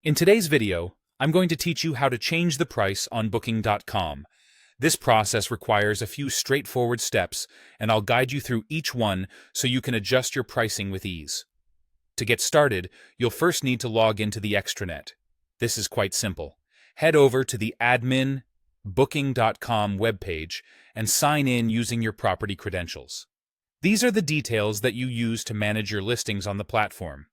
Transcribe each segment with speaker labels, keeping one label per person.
Speaker 1: In today's video, I'm going to teach you how to change the price on Booking.com. This process requires a few straightforward steps, and I'll guide you through each one so you can adjust your pricing with ease. To get started, you'll first need to log into the extranet. This is quite simple. Head over to the admin Booking.com webpage and sign in using your property credentials. These are the details that you use to manage your listings on the platform.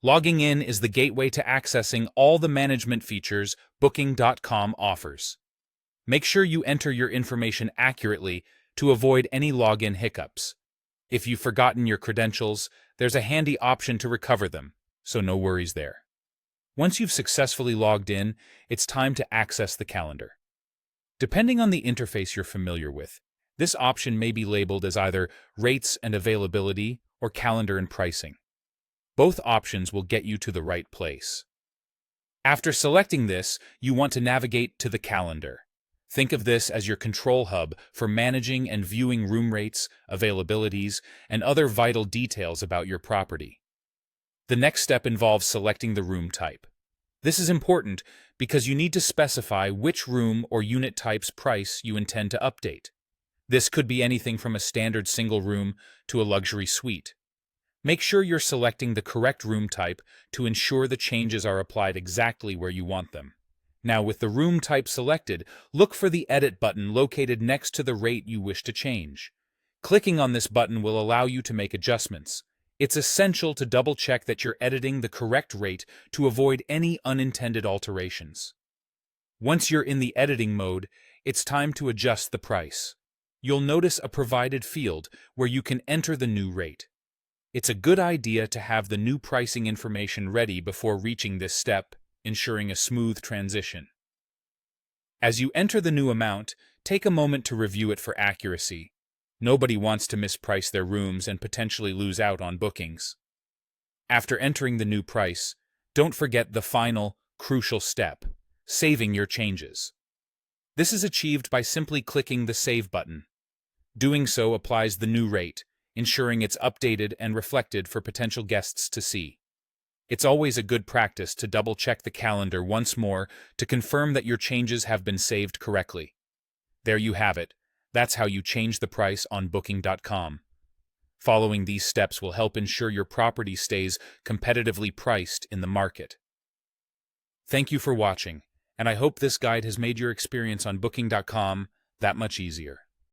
Speaker 1: Logging in is the gateway to accessing all the management features Booking.com offers. Make sure you enter your information accurately to avoid any login hiccups. If you've forgotten your credentials, there's a handy option to recover them, so no worries there. Once you've successfully logged in, it's time to access the calendar. Depending on the interface you're familiar with, this option may be labeled as either Rates and Availability or Calendar and Pricing. Both options will get you to the right place. After selecting this, you want to navigate to the calendar. Think of this as your control hub for managing and viewing room rates, availabilities, and other vital details about your property. The next step involves selecting the room type. This is important because you need to specify which room or unit type's price you intend to update. This could be anything from a standard single room to a luxury suite. Make sure you're selecting the correct room type to ensure the changes are applied exactly where you want them. Now, with the room type selected, look for the Edit button located next to the rate you wish to change. Clicking on this button will allow you to make adjustments. It's essential to double-check that you're editing the correct rate to avoid any unintended alterations. Once you're in the editing mode, it's time to adjust the price. You'll notice a provided field where you can enter the new rate. It's a good idea to have the new pricing information ready before reaching this step, ensuring a smooth transition. As you enter the new amount, take a moment to review it for accuracy. Nobody wants to misprice their rooms and potentially lose out on bookings. After entering the new price, don't forget the final, crucial step, saving your changes. This is achieved by simply clicking the Save button. Doing so applies the new rate, ensuring it's updated and reflected for potential guests to see. It's always a good practice to double-check the calendar once more to confirm that your changes have been saved correctly. There you have it. That's how you change the price on Booking.com. Following these steps will help ensure your property stays competitively priced in the market. Thank you for watching, and I hope this guide has made your experience on Booking.com that much easier.